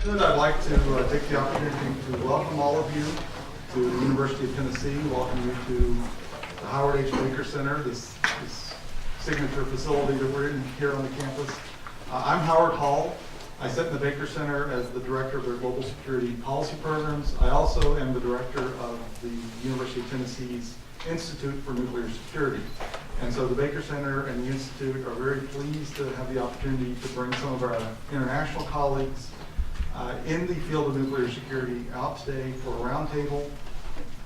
Good. I'd like to take the opportunity to welcome all of you to the University of Tennessee, welcome you to the Howard H. Baker Center, this signature facility that we're in here on the campus. I'm Howard Hall. I sit in the Baker Center as the director of their global security policy programs. I also am the director of the University of Tennessee's Institute for Nuclear Security. And so the Baker Center and the Institute are very pleased to have the opportunity to bring some of our international colleagues in the field of nuclear security out today for a roundtable.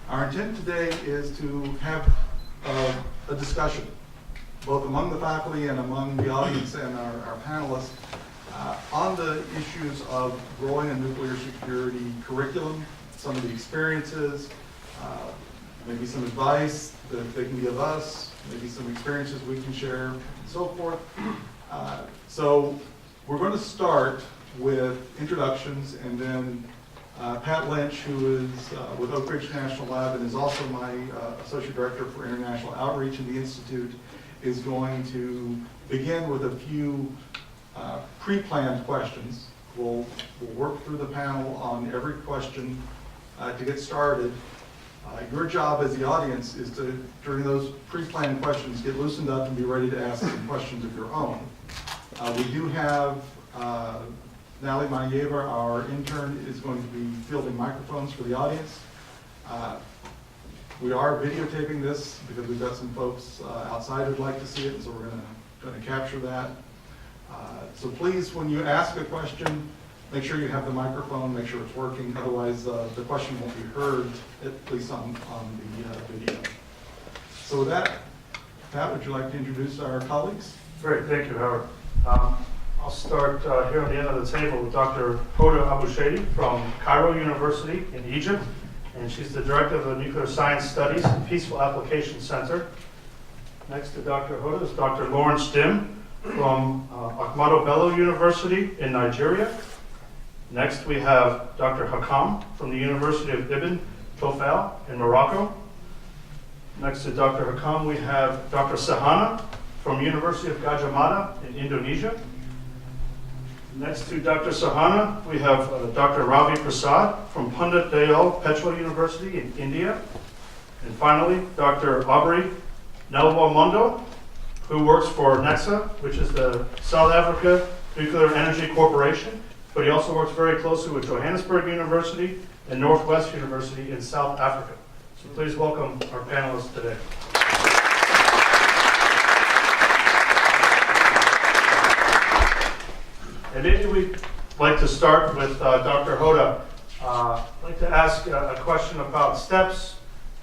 Our intent today is to have a discussion, both among the faculty and among the audience and our panelists, on the issues of growing a nuclear security curriculum, some of the experiences, maybe some advice that they can give us, maybe some experiences we can share, and so forth. So we're going to start with introductions, and then Pat Lynch, who is with Oak Ridge National Lab and is also my Associate Director for International Outreach in the Institute, is going to begin with a few pre-planned questions. We'll work through the panel on every question to get started. Your job as the audience is to, during those pre-planned questions, get loosened up and be ready to ask some questions of your own. We do have Natalie Manieva, our intern, is going to be fielding microphones for the audience. We are videotaping this because we've got some folks outside who'd like to see it, and so we're going to capture that. So please, when you ask a question, make sure you have the microphone, make sure it's working. Otherwise, the question won't be heard, at least on the video. So with that, Pat, would you like to introduce our colleagues? Great, thank you, Howard. I'll start here on the end of the table with Dr. Hoda Abushadi from Cairo University in Egypt, and she's the director of the Nuclear Science Studies and Peaceful Application Center. Next to Dr. Hoda is Dr. Lawrence Dim from Ahmadu Bello University in Nigeria. Next we have Dr. Hakam from the University of Ibn Tufayl in Morocco. Next to Dr. Hakam we have Dr. Sahana from University of Gajah Mada in Indonesia. Next to Dr. Sahana, we have Dr. Ravi Prasad from Pandit Dayal Petrol University in India. And finally, Dr. Aubrey Nelwa-Mondo, who works for NEXA, which is the South Africa Nuclear Energy Corporation, but he also works very closely with Johannesburg University and Northwest University in South Africa. So please welcome our panelists today. And maybe we'd like to start with Dr. Hoda. I'd like to ask a question about steps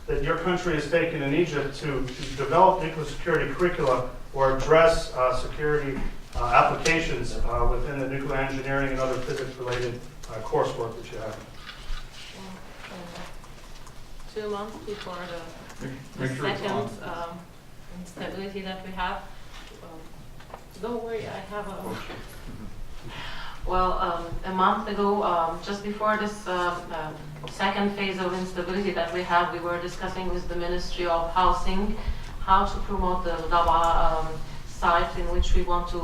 that your country has taken in Egypt to develop nuclear security curricula or address security applications within the nuclear engineering and other physics-related coursework that you have. 2 months before the second instability that we have. Don't worry, I have a... Well, a month ago, just before this second phase of instability that we have, we were discussing with the Ministry of Housing how to promote the Daba site in which we want to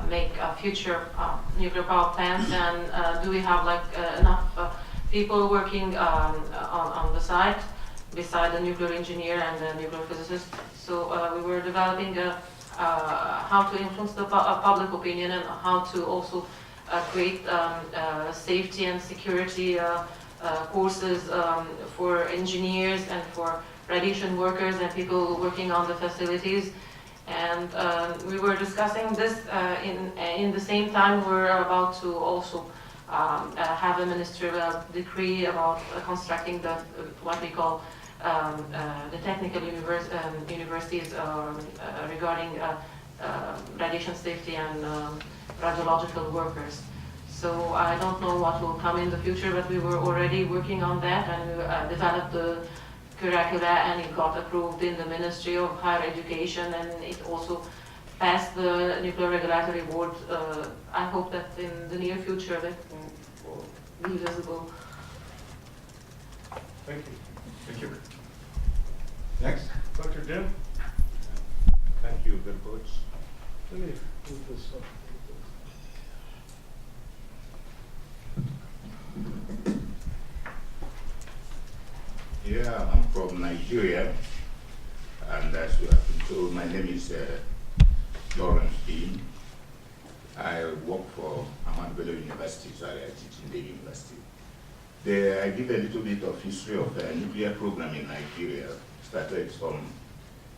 make future nuclear power plants, and do we have enough people working on the site beside the nuclear engineer and the nuclear physicist. So we were developing how to influence the public opinion and how to also create safety and security courses for engineers and for radiation workers and people working on the facilities. And we were discussing this in the same time we're about to also have a ministerial decree about constructing what we call the technical universities regarding radiation safety and radiological workers. So I don't know what will come in the future, but we were already working on that, and we developed the curricula, and it got approved in the Ministry of Higher Education, and it also passed the Nuclear Regulatory Board. I hope that in the near future that will be visible. Thank you. Thank you. Next. Dr. Dim? Thank you very much. Let me move this up. Yeah, I'm from Nigeria, and as you have been told, my name is Lawrence Dean. I work for Ahmadu Bello University, so I teach in the university. I give a little bit of history of the nuclear program in Nigeria. Started some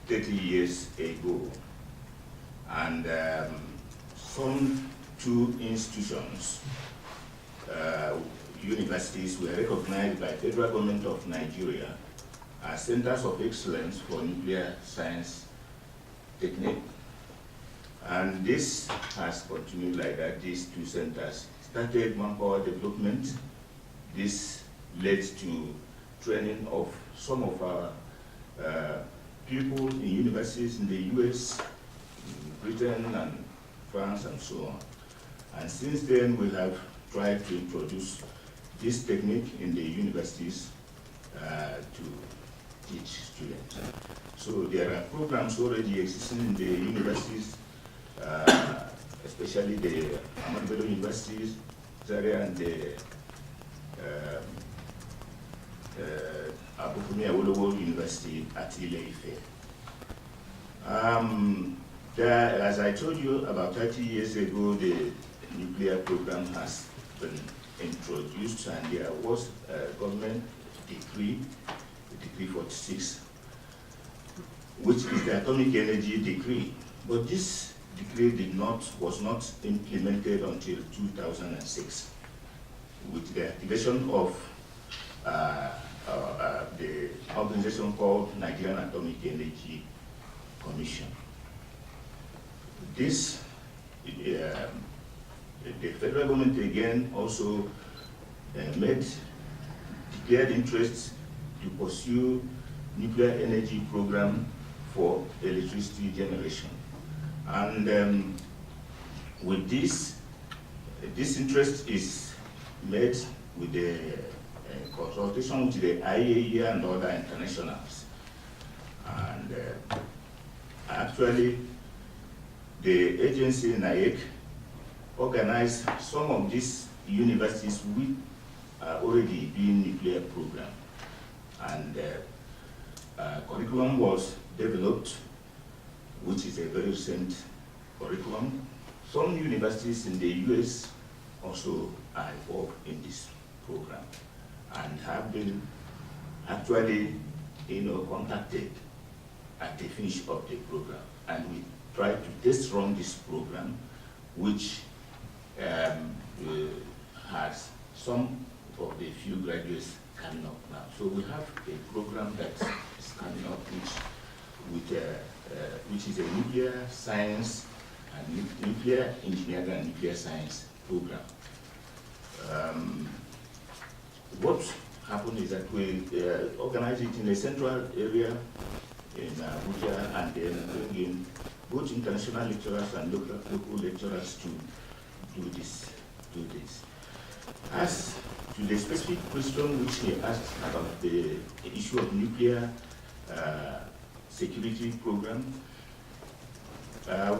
30 years ago, and some two institutions, universities, were recognized by the federal government of Nigeria as centers of excellence for nuclear science technique. And this has continued like that. These two centers started manpower development. This led to training of some of our people in universities in the US, in Britain and France and so on. And since then we have tried to introduce this technique in the universities to teach students. So there are programs already existing in the universities, especially the Ahmadu Bello universities, Zaria and the Abukumi Awolowo University at Ile-Ife. As I told you, about 30 years ago, the nuclear program has been introduced, and there was a government decree, Decree 46, which is the Atomic Energy Decree. But this decree was not implemented until 2006, with the activation of the organization called Nigerian Atomic Energy Commission. This, the federal government again also declared interest to pursue nuclear energy program for electricity generation. And with this interest is made with the consultation with the IAEA and other internationals. And actually, the agency, NIAC, organized some of these universities with already doing nuclear program. And curriculum was developed, which is a very recent curriculum. Some universities in the US also are involved in this program and have been actually, contacted at the finish of the program. And we try to test run this program, which has some of the few graduates coming up now. So we have a program that is coming up, which is a nuclear science and nuclear engineering and nuclear science program. What happened is that we organize it in a central area in Abuja, and then bring in both international lecturers and local lecturers to do this. As to the specific question which he asked about the issue of nuclear security program,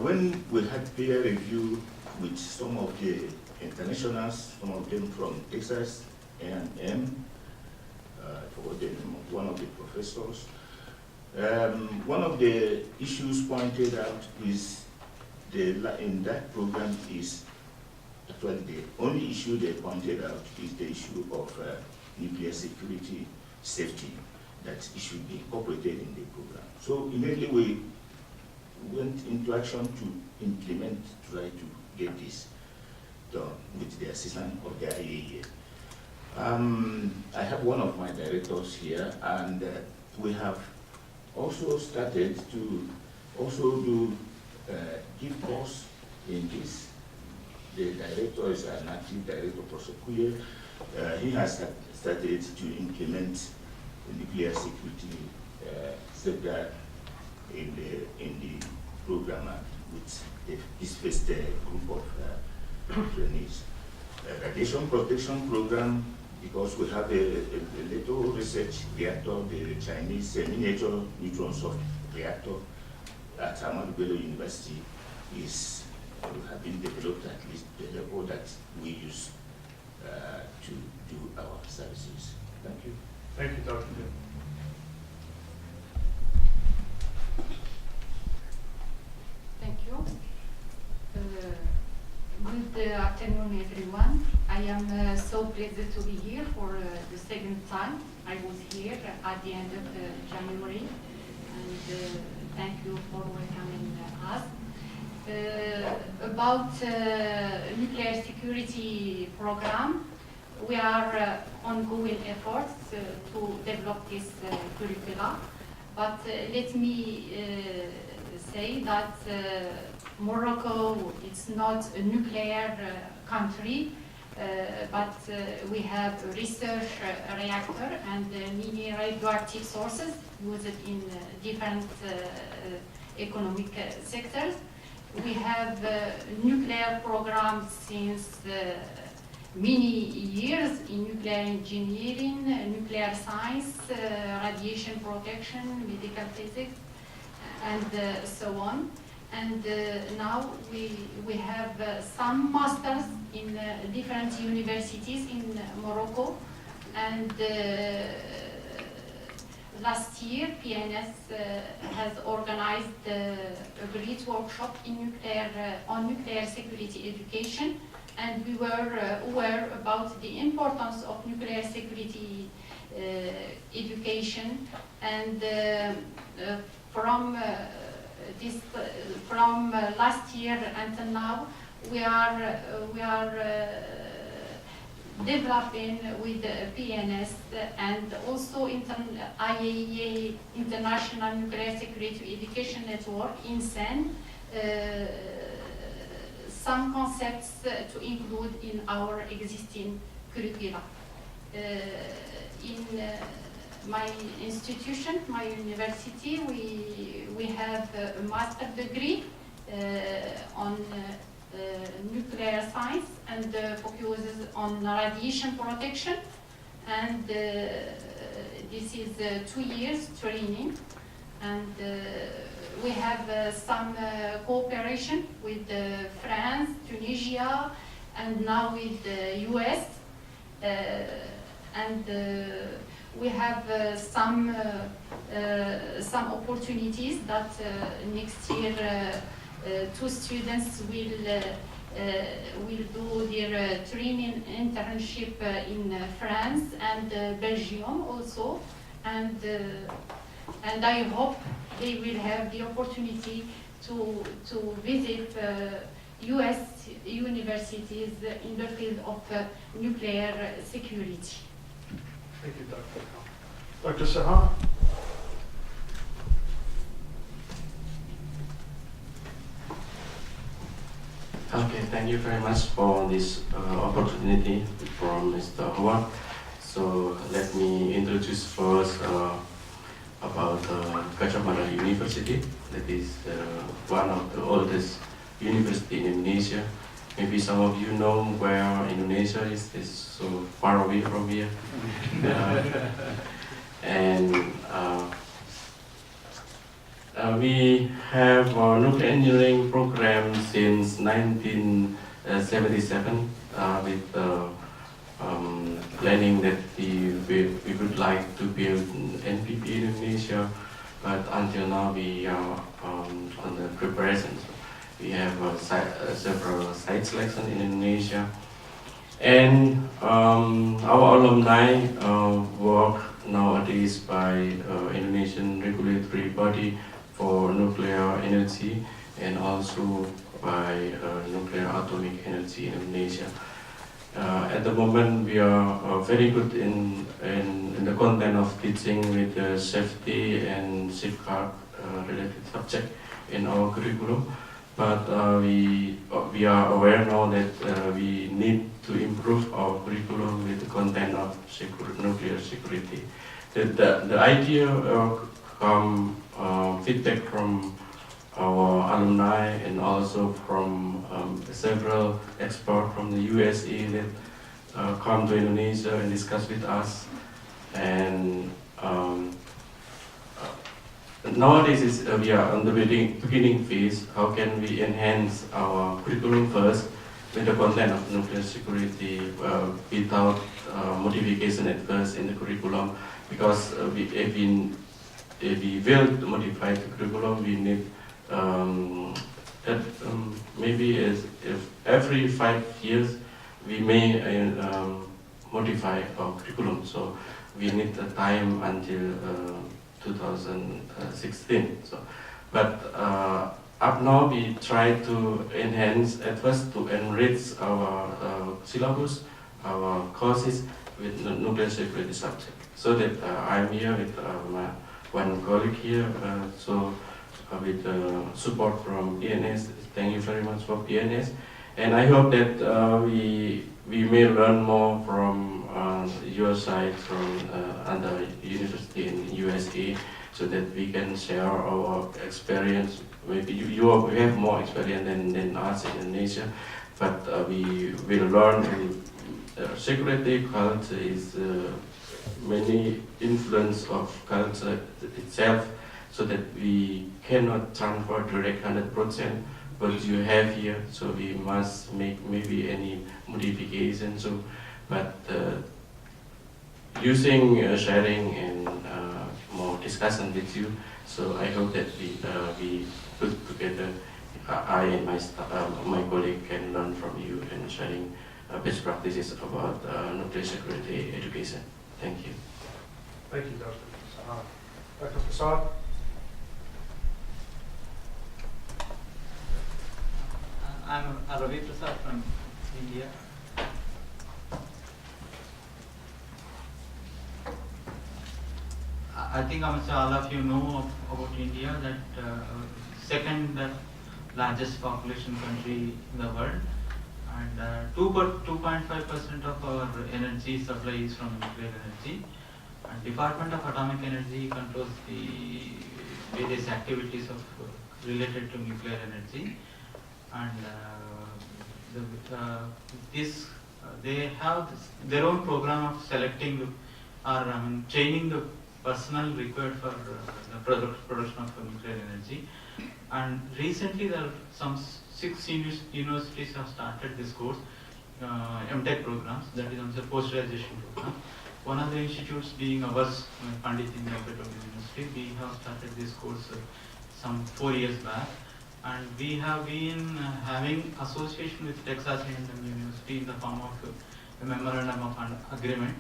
when we had peer review with some of the internationals, some of them from Texas A&M, for one of the professors, one of the issues pointed out is in that program is actually the only issue they pointed out is the issue of nuclear security safety, that it should be incorporated in the program. So immediately we went into action to implement, try to get this done with the assistance of the IAEA. I have one of my directors here, and we have also started to also give course in this. The director is an active director, Professor Kuye. He has started to implement nuclear security safeguard in the program with this first group of trainees. Radiation protection program, because we have a little research reactor, the Chinese miniature neutron soft reactor at Ahmadu Bello University have been developed at least the level that we use to do our services. Thank you. Thank you, Dr. Dean. afternoon, everyone. I am so pleased to be here for the second time. I was here at the end of January, and thank you for welcoming us. About nuclear security program, we are ongoing efforts to develop this curricula, but let me say that Morocco is not a nuclear country, but we have a research reactor and many radioactive sources used in different economic sectors. We have nuclear programs since many years in nuclear engineering, nuclear science, radiation protection, medical physics, and so on. And now we have some masters in different universities in Morocco. And last year, PNS has organized a great workshop in on nuclear security education. And we were aware about the importance of nuclear security education. And from last year until now, we are developing with PNS and also IAEA International Nuclear Security Education Network in CEN some concepts to include in our existing curricula. In my institution, my university, we have a master's degree on nuclear science and focuses on radiation protection, and this is 2 years training, and we have some cooperation with France, Tunisia, and now with the US, and we have some opportunities that next year 2 students will do their training internship in France and Belgium also, and I hope they will have the opportunity to visit US universities in the field of nuclear security. Thank you, Dr. Dr. Saha? Okay, thank you very much for this opportunity from Mr. Howard. So let me introduce first about Gajah Mada University. That is one of the oldest university in Indonesia. Maybe some of you know where Indonesia is. It's so far away from here. We have a nuclear engineering program since 1977 with planning that we would like to build NPP in Indonesia, but until now we are on the preparation. We have several site selection in Indonesia, and our alumni work nowadays by Indonesian regulatory body for nuclear energy and also by nuclear atomic energy in Indonesia. At the moment, we are very good in the content of teaching with the safety and safeguard related subject in our curriculum. But we are aware now that we need to improve our curriculum with the content of nuclear security. The idea come feedback from our alumni and also from several experts from the USA that come to Indonesia and discuss with us. And nowadays we are on the beginning phase. How can we enhance our curriculum first with the content of nuclear security without modification at first in the curriculum? Because if we will modify the curriculum, we need that maybe if every 5 years we may modify our curriculum. So we need the time until 2016. So, but up now we try to enhance at first to enrich our syllabus, our courses with the nuclear security subject. So that I'm here with my one colleague here. With support from PNS, thank you very much for PNS, and I hope that we may learn more from your side, from other university in USA, so that we can share our experience. Maybe you have more experience than us in Indonesia, but we will learn. And security culture is many influence of culture itself, so that we cannot transfer direct 100%, but you have here, so we must make maybe any modification. So, but using sharing and more discussion with you, so I hope that we put together. I and my colleague can learn from you and sharing best practices about nuclear security education. Thank you. Thank you, Dr. Prasad. Dr. Prasad? I'm Ravi Prasad from India. I think almost all of you know about India, that second largest population country in the world, and 2.5% of our energy supply is from nuclear energy. And Department of Atomic Energy controls the various activities of related to nuclear energy. And they have their own program of selecting or training the personnel required for the production of nuclear energy. And recently there are some 6 universities have started this course, MTech programs, that is also post-graduation program. One of the institutes being ours, Pandit Indian Petroleum University, we have started this course some 4 years back. And we have been having association with Texas A&M University in the form of a memorandum of agreement.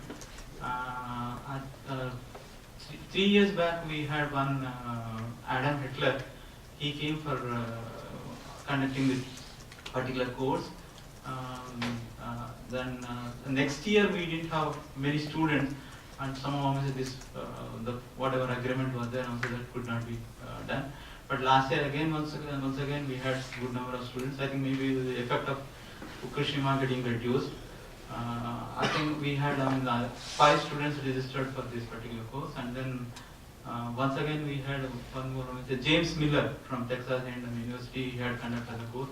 3 years back we had one Adam Hitler. He came for conducting this particular course. Then next year we didn't have many students, and some of this whatever agreement was there also that could not be done. But last year again, once again, we had good number of students. I think maybe the effect of Fukushima getting reduced. I think we had 5 students registered for this particular course, and then once again we had one more, James Miller from Texas A&M University. He had conducted the course.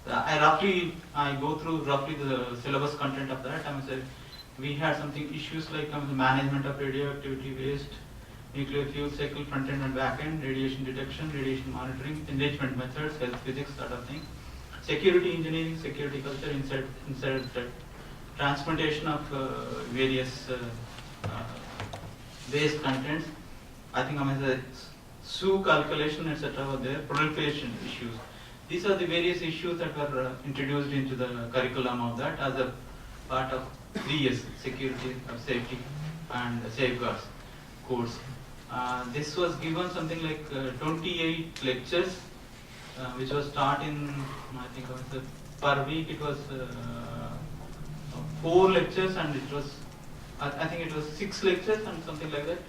I go through roughly the syllabus content of that. We had something issues like the management of radioactivity waste, nuclear fuel cycle, front end and back end, radiation detection, radiation monitoring, enrichment methods, health physics, sort of thing. Security engineering, security culture, inside transportation of various waste contents. I think the SU calculation, etc. were there, proliferation issues. These are the various issues that were introduced into the curriculum of that as a part of 3 years security, safety and safeguards course. This was given something like 28 lectures, which was taught in, I think per week it was 4 lectures, and it was, I think it was 6 lectures and something like that.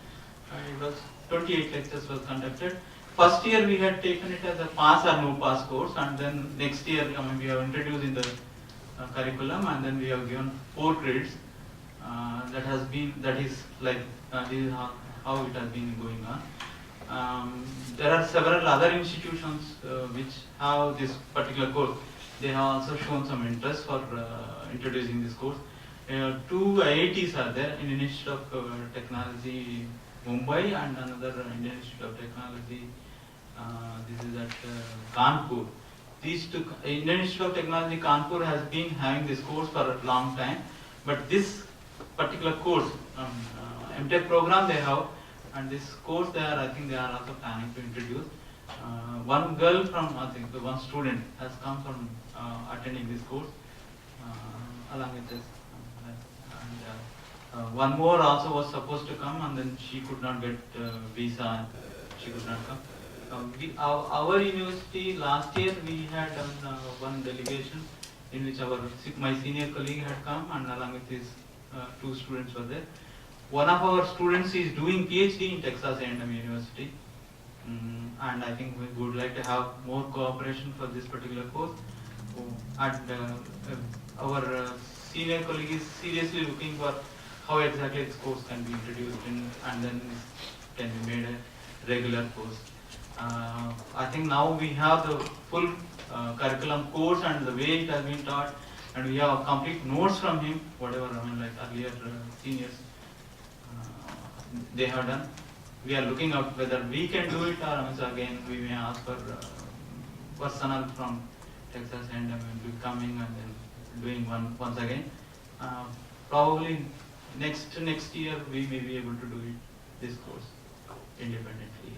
And it was 28 lectures was conducted. First year we had taken it as a pass or no pass course, and then next year we have introduced in the curriculum, and then we have given 4 credits. That is like this is how it has been going on. There are several other institutions which have this particular course. They have also shown some interest for introducing this course. 2 IITs are there, Indian Institute of Technology Mumbai and another Indian Institute of Technology. This is at Kanpur. These 2, Indian Institute of Technology Kanpur has been having this course for a long time, but this particular course, MTech program they have, and this course I think they are also planning to introduce. One girl from, I think, one student has come from attending this course along with this. One more also was supposed to come, and then she could not get visa, and she could not come. Our university last year we had done one delegation in which my senior colleague had come, and along with his two students were there. One of our students is doing PhD in Texas A&M University, and I think we would like to have more cooperation for this particular course. And our senior colleague is seriously looking for how exactly this course can be introduced and then it can be made a regular course. I think now we have the full curriculum course and the way it has been taught, and we have complete notes from him, whatever like earlier seniors they have done. We are looking out whether we can do it, or again we may ask for personnel from Texas and will be coming and then doing once again. Probably next year we may be able to do this course independently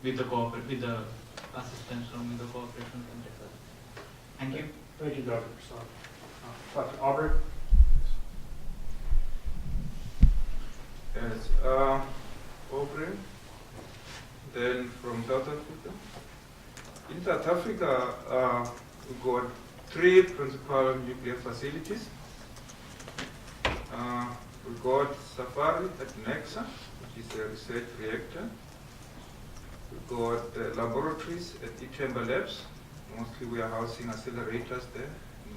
with the assistance with the cooperation from Texas. Thank you. Thank you, Dr. Prasad. Dr. Aubrey? Yes, Aubrey, then from South Africa. In South Africa, we got 3 principal nuclear facilities. We got Safari at Nexa, which is a research reactor. We got laboratories at Itemba Labs. Mostly we are housing accelerators there.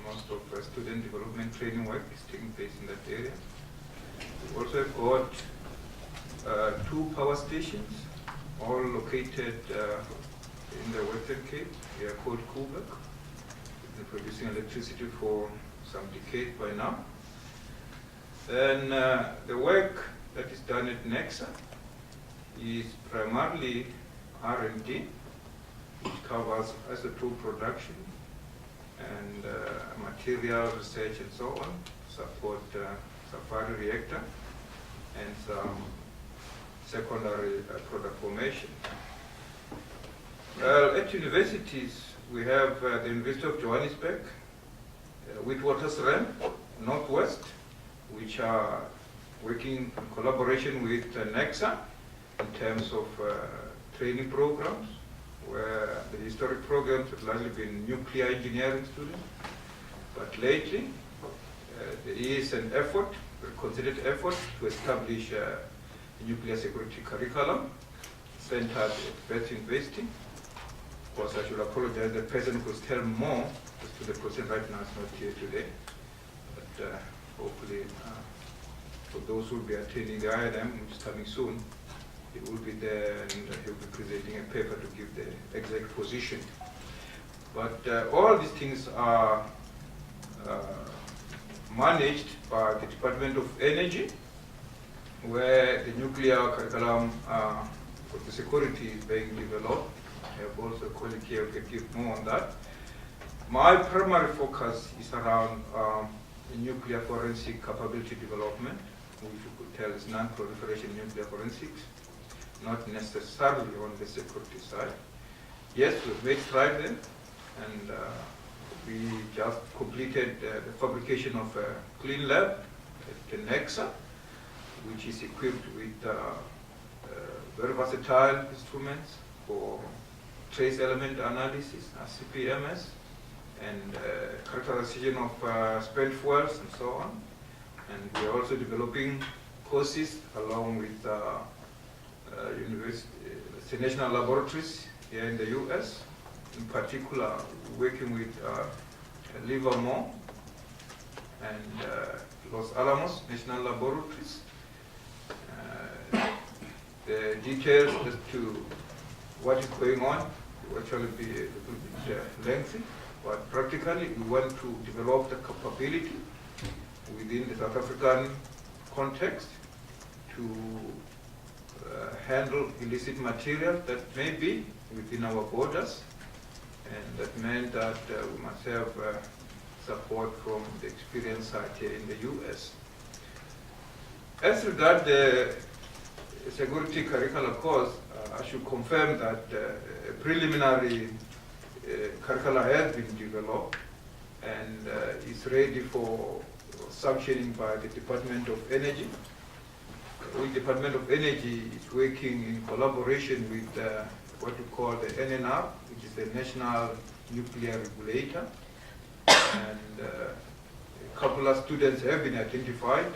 Most of student development training work is taking place in that area. We also got 2 power stations, all located in the Western Cape. They are called Koeberg. They're producing electricity for some decades by now. Then the work that is done at Nexa is primarily R&D, which covers isotope production and material research and so on, support Safari reactor and some secondary product formation. Well, at universities, we have the University of Johannesburg, Witwatersrand, Northwest, which are working in collaboration with Nexa in terms of training programs, where the historic programs have largely been nuclear engineering students. But lately, there is an effort, a considered effort, to establish a nuclear security curriculum centered at West University. Of course, I should apologize, the president will tell more as to the president right now is not here today. But hopefully, for those who will be attending the IRM, which is coming soon, he will be there and he will be presenting a paper to give the exact position. But all these things are managed by the Department of Energy, where the nuclear curriculum for the security is being developed. I have also a colleague here who can give more on that. My primary focus is around nuclear forensic capability development, which you could tell is non-proliferation nuclear forensics, not necessarily on the security side. Yes, we've made strides there, and we just completed the fabrication of a clean lab at the Nexa, which is equipped with very versatile instruments for trace element analysis, CPMS, and characterization of spent fuels and so on. And we are also developing courses along with the national laboratories here in the US, in particular working with Livermore and Los Alamos National Laboratories. The details as to what is going on will actually be a little bit lengthy, but practically we want to develop the capability within the South African context to handle illicit material that may be within our borders, and that meant that we must have support from the experience side here in the US. As regards the security curriculum course, I should confirm that a preliminary curricula has been developed and is ready for sanctioning by the Department of Energy. The Department of Energy is working in collaboration with what we call the NNR, which is the National Nuclear Regulator. And a couple of students have been identified.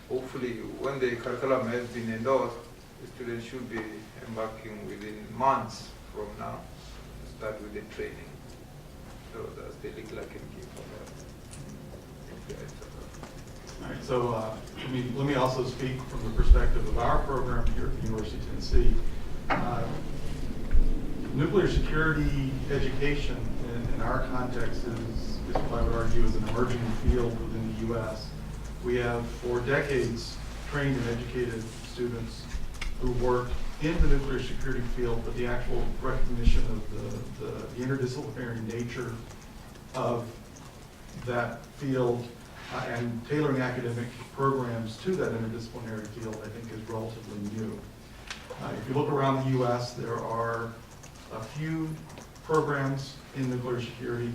Hopefully, when the curriculum has been endorsed, the students should be embarking within months from now to start with the training. So that's the little I can give for that. All right, so let me also speak from the perspective of our program here at the University of Tennessee. Nuclear security education in our context is what I would argue is an emerging field within the U.S. We have for decades trained and educated students who work in the nuclear security field, but the actual recognition of the interdisciplinary nature of that field and tailoring academic programs to that interdisciplinary field, I think, is relatively new. If you look around the U.S., there are a few programs in nuclear security.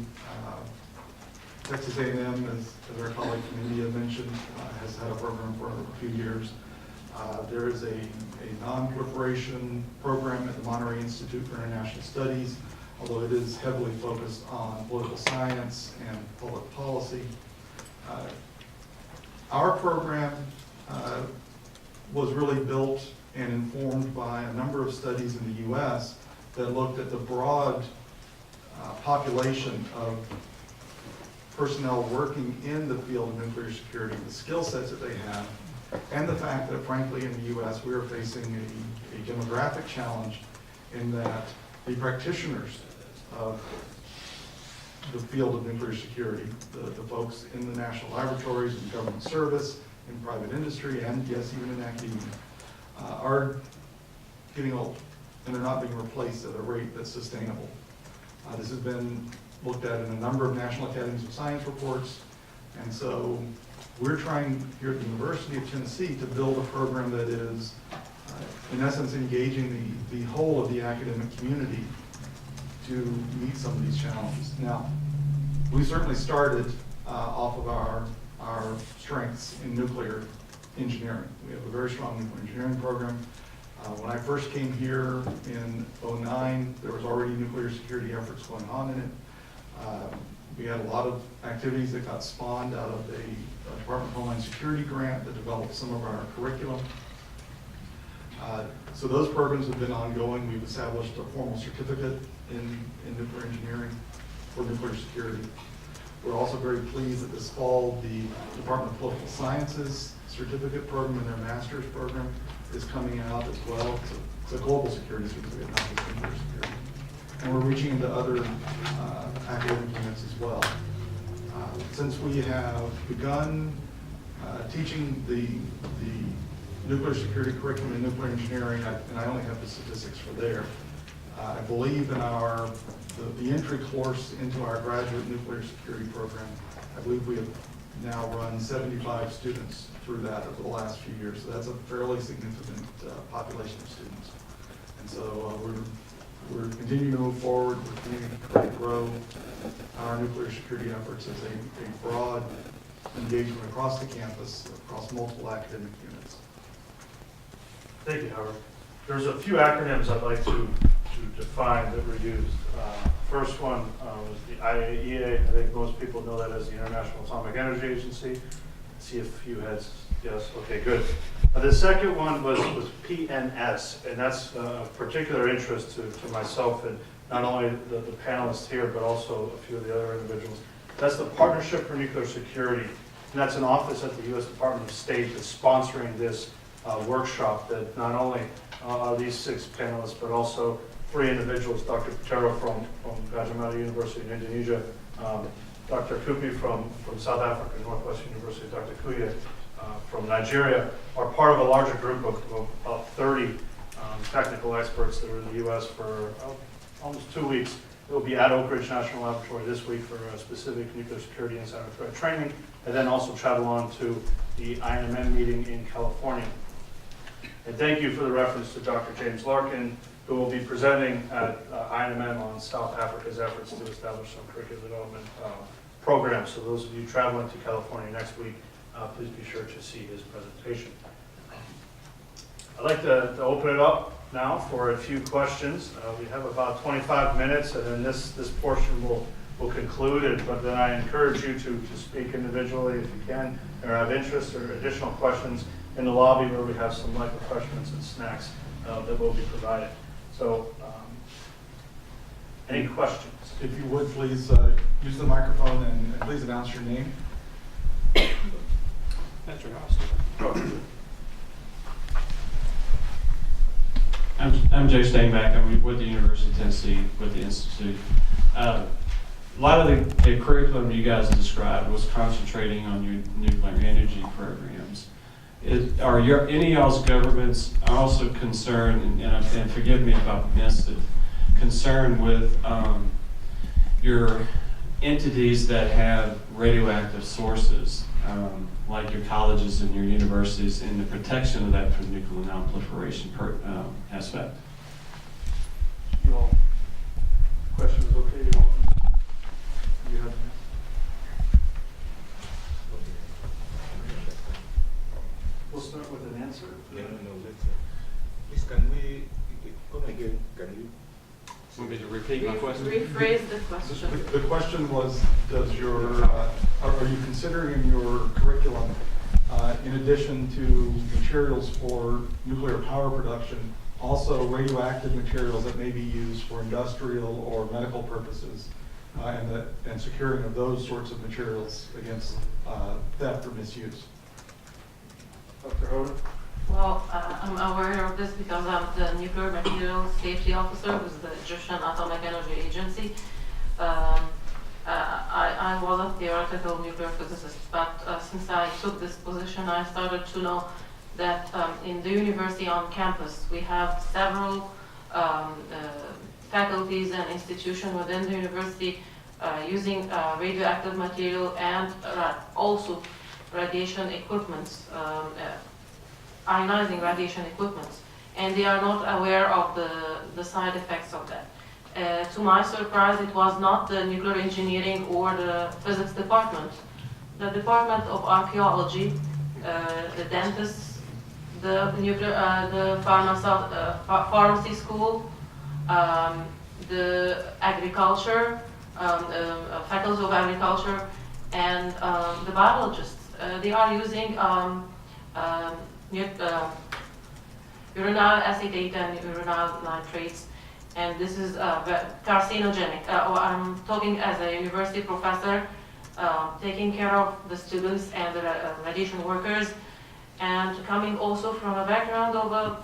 Texas A&M, as our colleague from India mentioned, has had a program for a few years. There is a non-proliferation program at the Monterey Institute for International Studies, although it is heavily focused on political science and public policy. Our program was really built and informed by a number of studies in the U.S. that looked at the broad population of personnel working in the field of nuclear security, the skill sets that they have, and the fact that, frankly, in the U.S. we are facing a demographic challenge in that the practitioners of the field of nuclear security, the folks in the national laboratories, in government service, in private industry, and yes, even in academia, are getting old, and they're not being replaced at a rate that's sustainable. This has been looked at in a number of National Academies of Science reports, and so we're trying here at the University of Tennessee to build a program that is, in essence, engaging the whole of the academic community to meet some of these challenges. Now, we certainly started off of our strengths in nuclear engineering. We have a very strong nuclear engineering program. When I first came here in 2009, there was already nuclear security efforts going on in it. We had a lot of activities that got spawned out of a Department of Homeland Security grant that developed some of our curriculum. So those programs have been ongoing. We've established a formal certificate in nuclear engineering for nuclear security. We're also very pleased that this fall the Department of Political Sciences certificate program and their master's program is coming out as well. It's a global security certificate, not just nuclear security. And we're reaching into other academic units as well. Since we have begun teaching the nuclear security curriculum in nuclear engineering, and I only have the statistics for there, I believe in the entry course into our graduate nuclear security program, I believe we have now run 75 students through that over the last few years. So that's a fairly significant population of students. And so we're continuing to move forward. We're continuing to grow our nuclear security efforts as a broad engagement across the campus, across multiple academic units. Thank you, Howard. There's a few acronyms I'd like to define that were used. First one was the IAEA. I think most people know that as the International Atomic Energy Agency. See a few heads. Yes, okay, good. The second one was PNS, and that's of particular interest to myself and not only the panelists here, but also a few of the other individuals. That's the Partnership for Nuclear Security, and that's an office at the U.S. Department of State that's sponsoring this workshop that not only are these 6 panelists, but also 3 individuals, Dr. Patero from Gajah Mada University in Indonesia, Dr. Kupi from South Africa, Northwestern University, Dr. Kuya from Nigeria, are part of a larger group of about 30 technical experts that are in the U.S. for almost 2 weeks. It will be at Oak Ridge National Laboratory this week for a specific nuclear security insider threat training, and then also travel on to the INMM meeting in California. And thank you for the reference to Dr. James Larkin, who will be presenting at INMM on South Africa's efforts to establish some curriculum development programs. So those of you traveling to California next week, please be sure to see his presentation. I'd like to open it up now for a few questions. We have about 25 minutes, and then this portion will conclude, but then I encourage you to speak individually if you can, or have interest or additional questions in the lobby where we have some light refreshments and snacks that will be provided. So, any questions? If you would, please use the microphone and please announce your name. That's your house. I'm Joe Steinbach. I'm with the University of Tennessee with the Institute. A lot of the curriculum you guys described was concentrating on your nuclear energy programs. Are any of y'all's governments also concerned, and forgive me if I've missed it, concerned with your entities that have radioactive sources, like your colleges and your universities, and the protection of that from nuclear non-proliferation aspect? You all, question is okay? You all, you have. We'll start with an answer. No, let's, please, can we come again? Can you? Want me to repeat my question? Rephrase the question. The question was, are you considering in your curriculum, in addition to materials for nuclear power production, also radioactive materials that may be used for industrial or medical purposes, and securing of those sorts of materials against theft or misuse? Dr. Hoda? Well, I'm aware of this because I'm the Nuclear Materials Safety Officer with the Egyptian Atomic Energy Agency. I was a theoretical nuclear physicist, but since I took this position, I started to know that in the university on campus, we have several faculties and institutions within the university using radioactive material and also radiation equipments, ionizing radiation equipments, and they are not aware of the side effects of that. To my surprise, it was not the nuclear engineering or the physics department. The Department of Archaeology, the dentists, the pharmacy school, the agriculture, faculty of agriculture, and the biologists. They are using uranyl acetate and uranyl nitrates, and this is carcinogenic. I'm talking as a university professor, taking care of the students and the radiation workers, and coming also from a background of a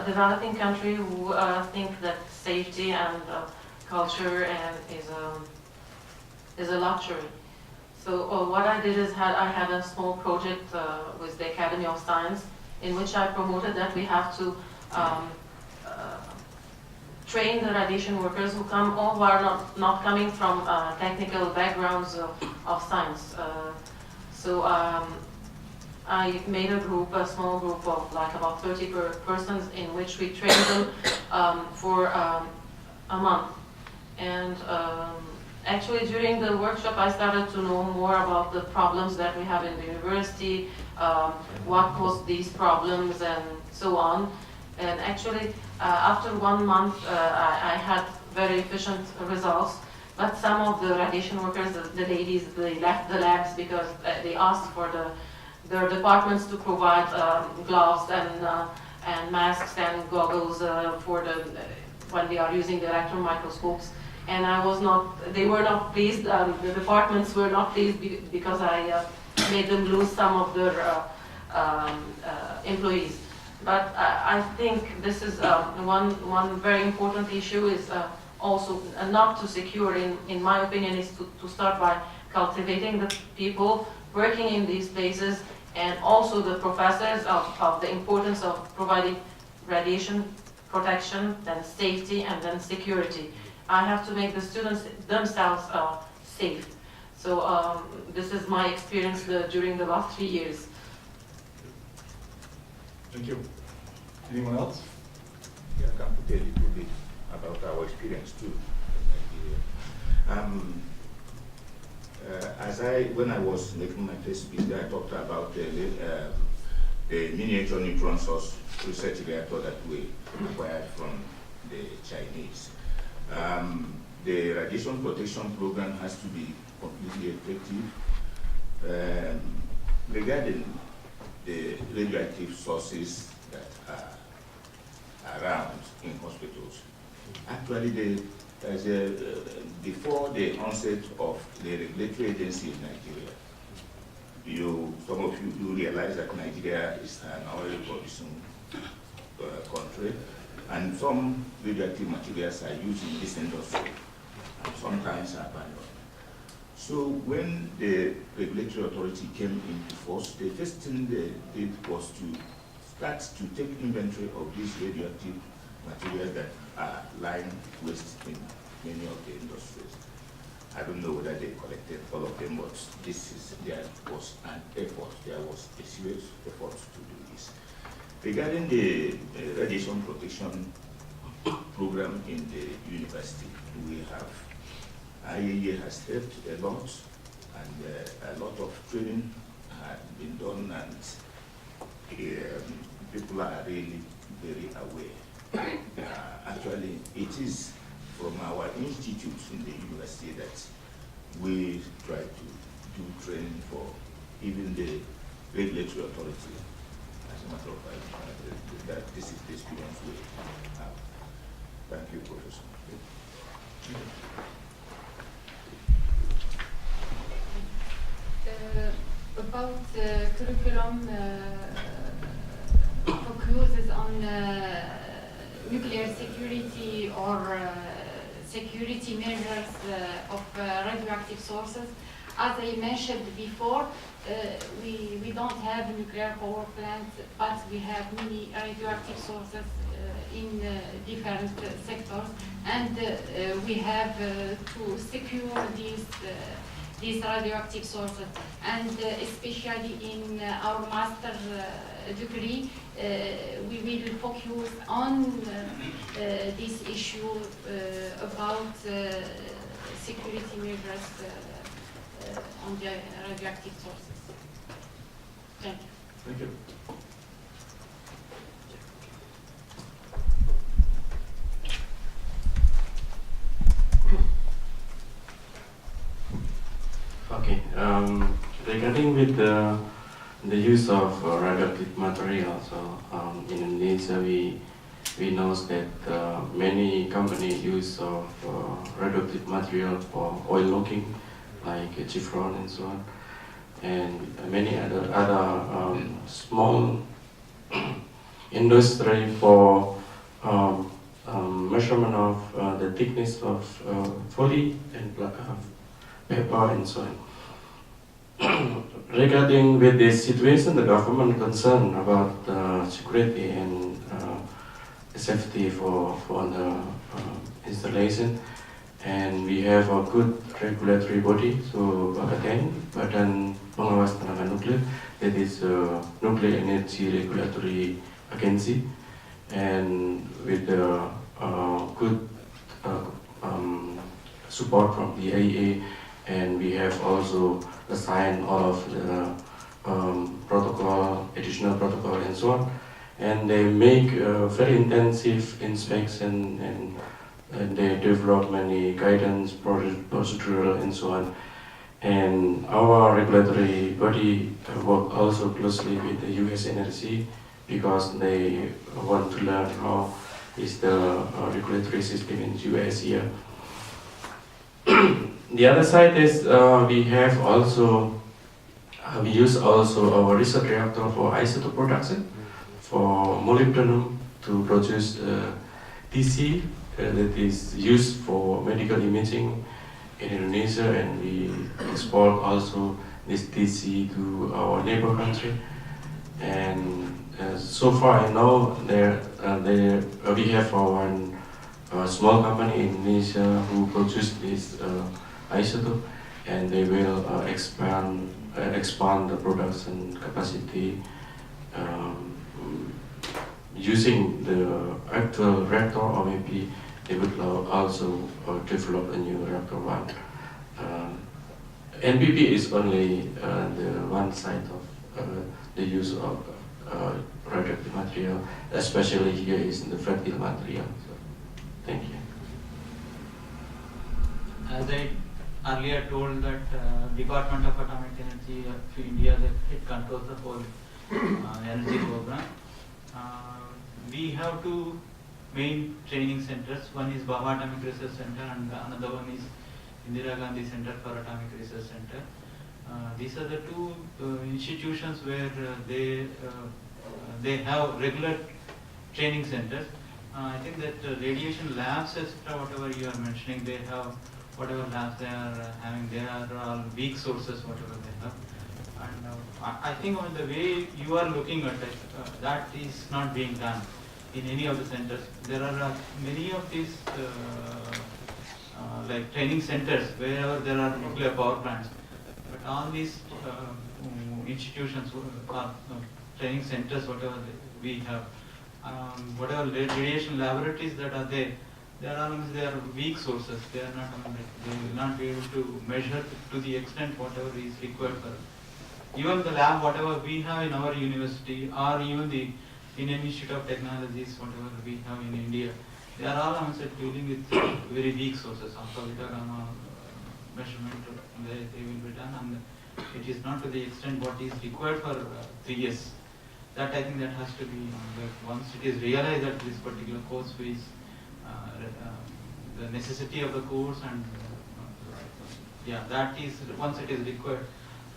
developing country who think that safety and culture is a luxury. So what I did is I had a small project with the Academy of Science in which I promoted that we have to train the radiation workers who come or who are not coming from technical backgrounds of science. So I made a small group of like about 30 persons in which we trained them for a month. And actually, during the workshop, I started to know more about the problems that we have in the university, what caused these problems, and so on. And actually, after 1 month, I had very efficient results. But some of the radiation workers, the ladies, they left the labs because they asked for their departments to provide gloves and masks and goggles for when they are using the electron microscopes. And they were not pleased, the departments were not pleased because I made them lose some of their employees. But I think this is one very important issue is also not to secure, in my opinion, is to start by cultivating the people working in these places and also the professors of the importance of providing radiation protection, then safety, and then security. I have to make the students themselves safe. So this is my experience during the last 3 years. Thank you. Anyone else? Yeah, I can put a little bit about our experience too in Nigeria. When I was making my first speech, I talked about the miniature neutron source research reactor that we acquired from the Chinese. The radiation protection program has to be completely effective. Regarding the radioactive sources that are around in hospitals, actually before the onset of the regulatory agency in Nigeria, some of you do realize that Nigeria is an oil producing country, and some radioactive materials are used in this industry, and sometimes are abandoned. So when the regulatory authority came into force, the first thing they did was to start to take inventory of these radioactive materials that are lying waste in many of the industries. I don't know whether they collected all of them, but there was an effort, there was a serious effort to do this. Regarding the radiation protection program in the university, IAEA has helped a lot, and a lot of training had been done, and people are really very aware. Actually, it is from our institutes in the university that we try to do training for even the regulatory authority. As a matter of fact, that this is the experience we have. Thank you, Professor. About the curriculum focuses on nuclear security or security measures of radioactive sources. As I mentioned before, we don't have nuclear power plants, but we have many radioactive sources in different sectors, and we have to secure these radioactive sources, and especially in our master degree, we will focus on this issue about security measures on the radioactive sources. Thank you. Thank you. Okay. Regarding with the use of radioactive material, so in Indonesia we know that many companies use of radioactive material for oil logging, like Chevron and so on, and many other small industry for measurement of the thickness of foley and paper and so on. Regarding with this situation, the government concerned about security and safety for the installation, and we have a good regulatory body, so Badan Pengawas Tenaga Nuklir, that is Nuclear Energy Regulatory Agency, and with good support from the IAEA, and we have also assigned all of the protocol, additional protocol and so on, and they make very intensive inspection, and they develop many guidance, procedural and so on. And our regulatory body work also closely with the US Energy, because they want to learn how is the regulatory system in US here. The other side is we use also our research reactor for isotope production, for molybdenum to produce TC that is used for medical imaging in Indonesia, and we export also this TC to our neighbor country. And so far I know we have one small company in Indonesia who produce this isotope, and they will expand the production capacity using the actual reactor, or maybe they would also develop a new reactor one. NPP is only the one side of the use of radioactive material, especially here is in the fertile material. So, thank you. As I earlier told that Department of Atomic Energy of India, that it controls the whole energy program. We have two main training centers. One is Baba Atomic Research Center and another one is Indira Gandhi Center for Atomic Research Center. These are the two institutions where they have regular training centers. I think that radiation labs, etc., whatever you are mentioning, they have whatever labs they are having, they are all weak sources, whatever they have. And I think on the way you are looking at it, that is not being done in any of the centers. There are many of these like training centers wherever there are nuclear power plants. But all these institutions, training centers, whatever we have, whatever radiation laboratories that are there, they are weak sources. They are not. They will not be able to measure to the extent whatever is required for. Even the lab, whatever we have in our university, or even the Indian Institute of Technologies, whatever we have in India, they are all dealing with very weak sources. Alpha, beta, gamma measurement, they will be done, and it is not to the extent what is required for 3 years. That I think that has to be once it is realized that this particular course is the necessity of the course, and yeah, that is once it is required,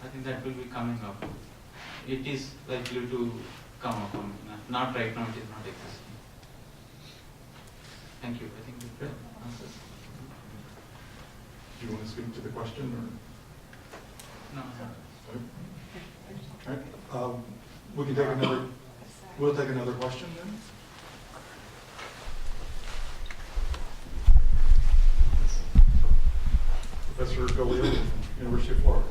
I think that will be coming up. It is likely to come up. Not right now, it is not existing. Thank you. I think that answers. Do you want to speak to the question, or? No. All right. We can take another. We'll take another question then. Professor Galil, University of Florida.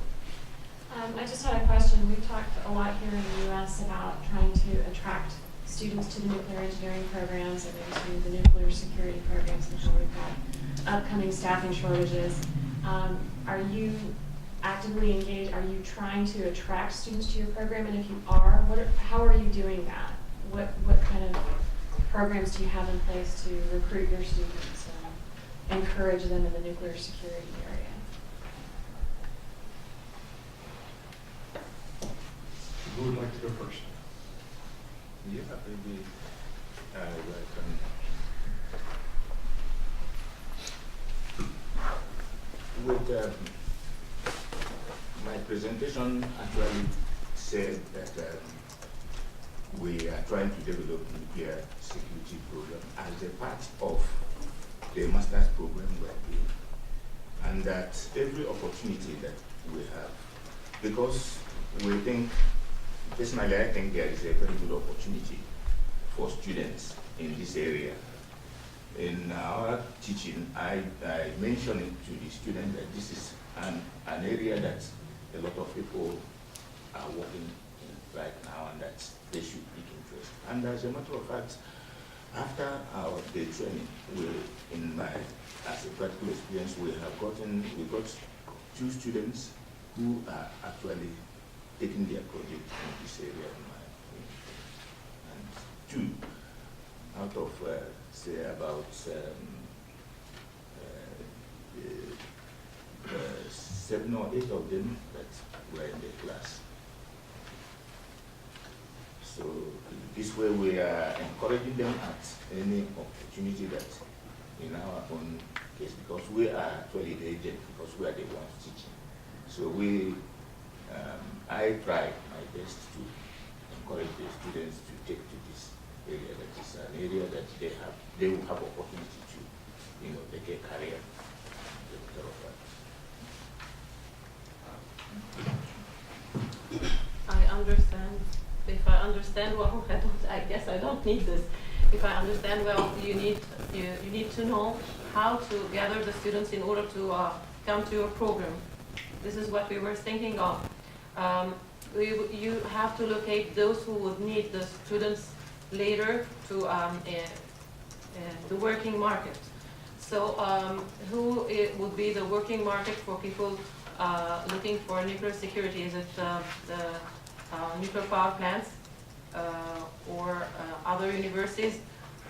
I just had a question. We've talked a lot here in the U.S. about trying to attract students to the nuclear engineering programs and into the nuclear security programs, and how we've got upcoming staffing shortages. Are you actively engaged? Are you trying to attract students to your program? And if you are, how are you doing that? What kind of programs do you have in place to recruit your students and encourage them in the nuclear security area? Who would like to go first? Yeah, maybe with my presentation actually said that we are trying to develop nuclear security program as a part of the master's program we're doing, and that every opportunity that we have, because we think, personally I think there is a very good opportunity for students in this area. In our teaching, I mentioned it to the students that this is an area that a lot of people are working in right now, and that they should take interest. And as a matter of fact, after our day training, as a practical experience, we got 2 students who are actually taking their project in this area. And 2 out of say about 7 or 8 of them that were in the class. So this way we are encouraging them at any opportunity that in our own case, because we are actually the agent, because we are the ones teaching. So I try my best to encourage the students to take to this area. That is an area that they will have opportunity to, take a career. I understand. If I understand well, I guess I don't need this. If I understand well, you need to know how to gather the students in order to come to your program. This is what we were thinking of. You have to locate those who would need the students later to the working market. So who would be the working market for people looking for nuclear security? Is it the nuclear power plants or other universities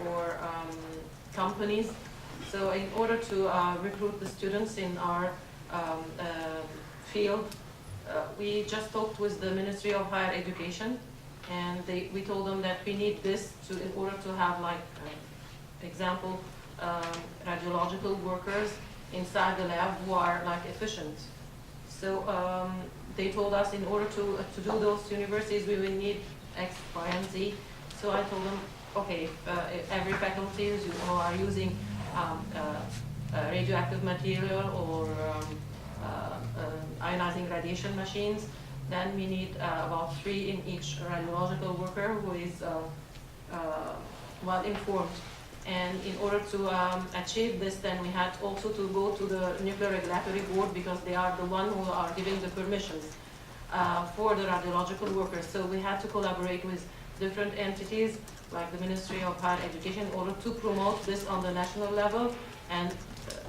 or companies? So in order to recruit the students in our field, we just talked with the Ministry of Higher Education, and we told them that we need this in order to have, like, example, radiological workers inside the lab who are like efficient. So they told us in order to do those universities we will need X, Y, and Z. So I told them, okay, if every faculty is are using radioactive material or ionizing radiation machines, then we need about 3 in each radiological worker who is well informed. And in order to achieve this, then we had also to go to the Nuclear Regulatory Board, because they are the one who are giving the permissions for the radiological workers. So we had to collaborate with different entities like the Ministry of Higher Education in order to promote this on the national level, and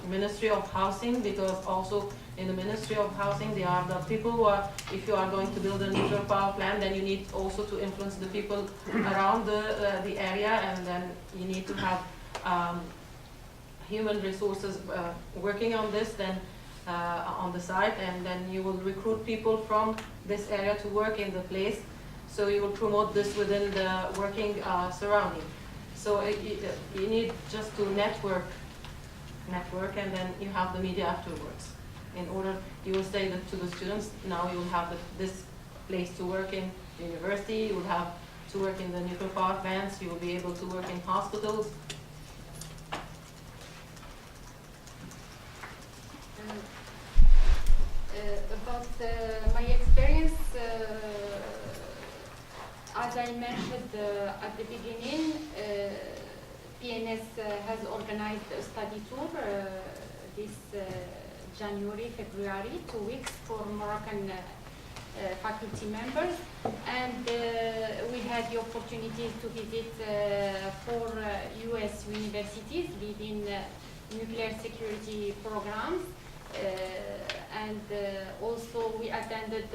Ministry of Housing, because also in the Ministry of Housing, they are the people who are, if you are going to build a nuclear power plant, then you need also to influence the people around the area, and then you need to have human resources working on this, then on the site, and then you will recruit people from this area to work in the place. So you will promote this within the working surrounding. So you need just to network, and then you have the media afterwards. In order, you will say that to the students, now you will have this place to work in the university, you will have to work in the nuclear power plants, you will be able to work in hospitals. About my experience, as I mentioned at the beginning, PNS has organized a study tour this January, February, 2 weeks for Moroccan faculty members, and we had the opportunity to visit 4 US universities leading nuclear security programs, and also we attended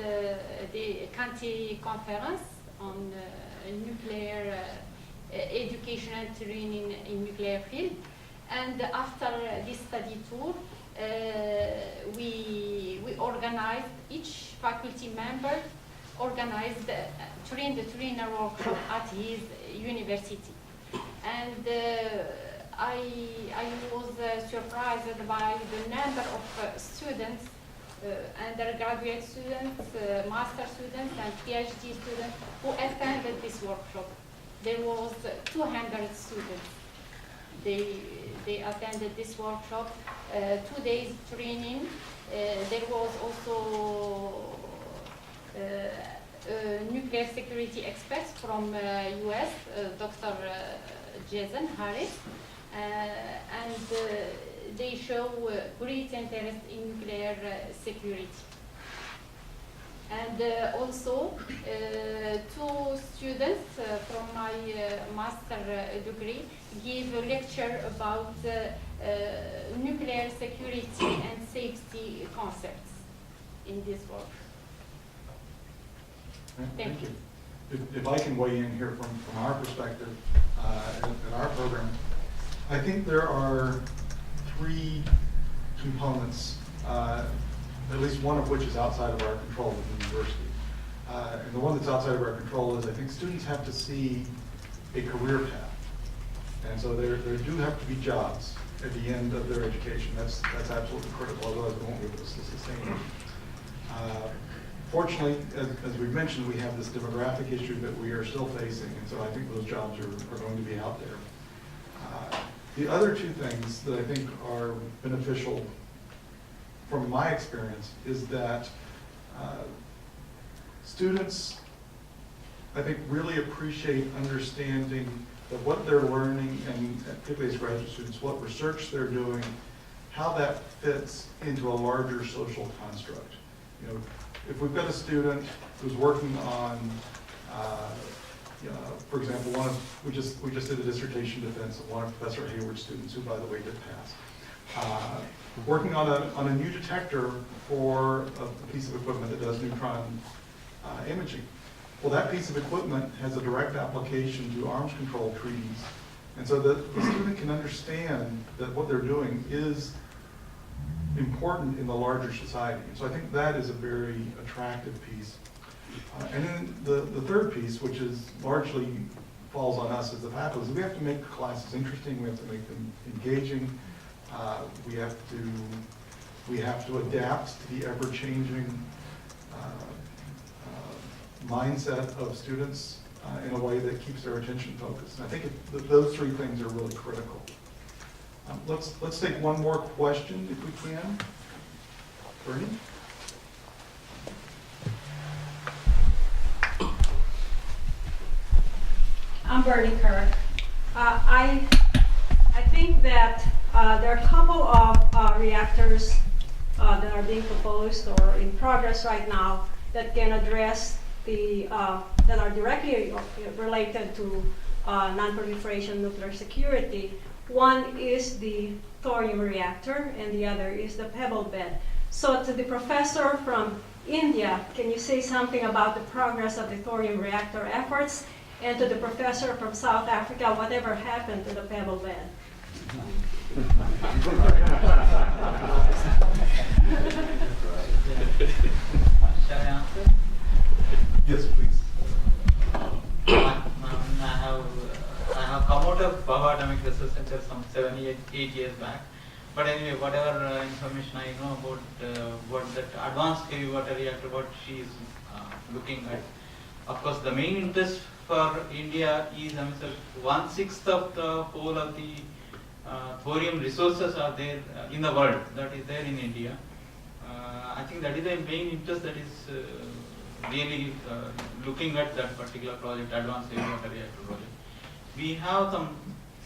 the county conference on nuclear education and training in nuclear field. And after this study tour, we organized, each faculty member organized train the trainer workshop at his university. And I was surprised by the number of students, undergraduate students, master students, and PhD students who attended this workshop. There was 200 students. They attended this workshop, 2 days training. There was also nuclear security experts from US, Dr. Jason Harris, and they show great interest in nuclear security. And also, 2 students from my master degree gave a lecture about nuclear security and safety concepts in this work. Thank you. If I can weigh in here from our perspective in our program, I think there are 3 components, at least one of which is outside of our control with the university. And the one that's outside of our control is I think students have to see a career path. And so there do have to be jobs at the end of their education. That's absolutely critical, otherwise we won't be able to sustain it. Fortunately, as we've mentioned, we have this demographic issue that we are still facing, and so I think those jobs are going to be out there. The other 2 things that I think are beneficial from my experience is that students, I think, really appreciate understanding that what they're learning, and particularly as graduate students, what research they're doing, how that fits into a larger social construct. You know, if we've got a student who's working on For example, we just did a dissertation defense of one of Professor Hayward's students, who, by the way, did pass. Working on a new detector for a piece of equipment that does neutron imaging. Well, that piece of equipment has a direct application to arms control treaties, and so that the student can understand that what they're doing is important in the larger society. So I think that is a very attractive piece. And then the third piece, which is largely falls on us as the faculty, is we have to make the classes interesting, we have to make them engaging, we have to adapt to the ever-changing mindset of students in a way that keeps their attention focused. And I think those three things are really critical. Let's take one more question if we can. Bernie? I'm Bernie Kirk. I think that there are a couple of reactors that are being proposed or in progress right now that can address that are directly related to non-proliferation nuclear security. One is the thorium reactor and the other is the pebble bed. So to the professor from India, can you say something about the progress of the thorium reactor efforts? And to the professor from South Africa, whatever happened to the pebble bed? Shall I answer? Yes, please. I have come out of Baba Atomic Research Center some 8 years back. But anyway, whatever information I know about what that advanced heavy water reactor, what she is looking at. Of course, the main interest for India is 1/6 of the whole of the thorium resources are there in the world. That is there in India. I think that is the main interest that is really looking at that particular project, advanced heavy water reactor project. We have some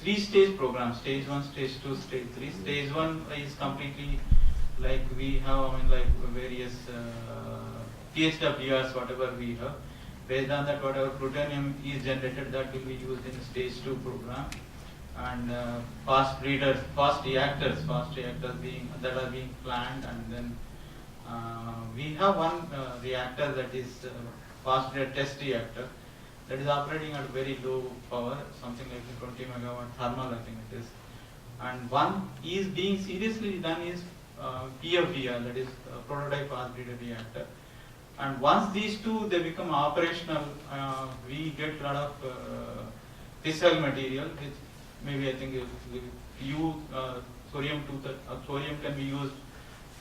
3-stage program: stage 1, stage 2, stage 3. Stage 1 is completely like we have, various PHWRs, whatever we have. Based on that, whatever plutonium is generated, that will be used in stage 2 program. And fast reactors that are being planned, and then we have one reactor that is fast reactor test reactor that is operating at very low power, something like 20 megawatt thermal, I think it is. And one is being seriously done is PFDR, that is prototype fast breeder reactor. And once these two they become operational, we get a lot of fissile material, which maybe I think thorium can be used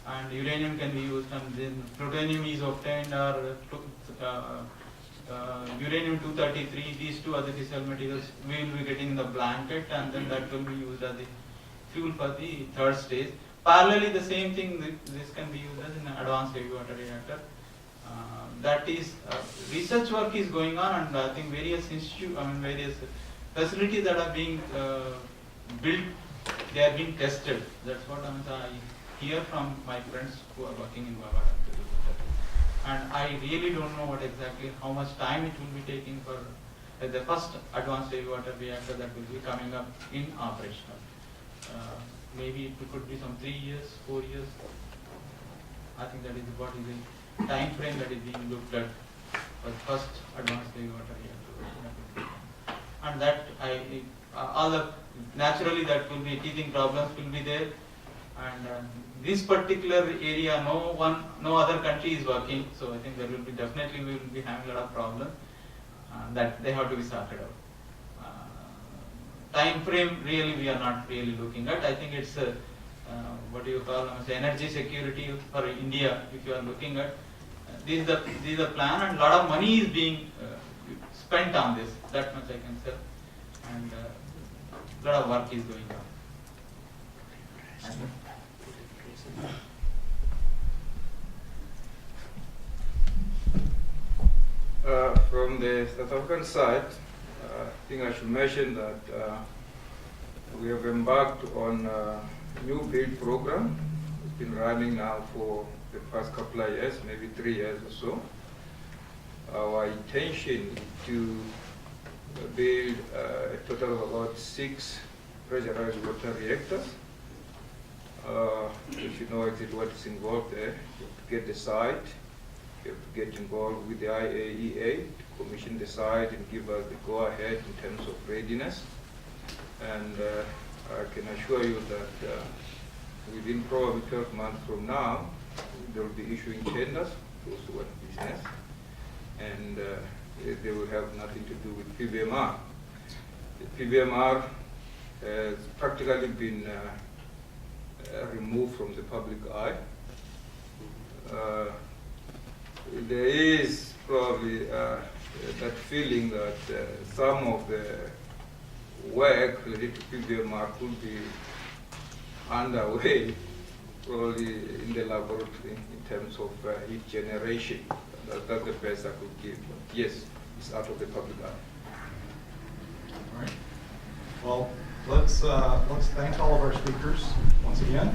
and uranium can be used, and then plutonium is obtained, or uranium-233. These two other fissile materials we will be getting in the blanket, and then that will be used as the fuel for the third stage. Parallelly, the same thing, this can be used as an advanced heavy water reactor. That is, research work is going on, and I think various various facilities that are being built, they are being tested. That's what I hear from my friends who are working in Baba. And I really don't know how much time it will be taking for the first advanced heavy water reactor that will be coming up in operational. Maybe it could be some 3 years, 4 years. I think that is what is the time frame that is being looked at for the first advanced heavy water reactor. And that naturally that will be teething problems will be there. And this particular area, no other country is working, so I think there will be definitely we will be having a lot of problems that they have to be sorted out. Time frame really we are not really looking at. I think it's what do you call energy security for India. If you are looking at this is the plan, and a lot of money is being spent on this. That much I can say, and a lot of work is going on. From the South African side, I think I should mention that we have embarked on a new build program. It's been running now for the past couple of years, maybe 3 years or so. Our intention is to build a total of about 6 pressurized water reactors. If you know exactly what is involved there, you have to get the site, you have to get involved with the IAEA to commission the site and give us the go-ahead in terms of readiness. And I can assure you that within probably 12 months from now, they will be issuing tenders, those who want business, and they will have nothing to do with PBMR. The PBMR has practically been removed from the public eye. There is probably that feeling that some of the work related to PBMR could be underway, probably in the laboratory in terms of heat generation. That's the best I could give. But yes, it's out of the public eye. All right. Well, let's thank all of our speakers once again.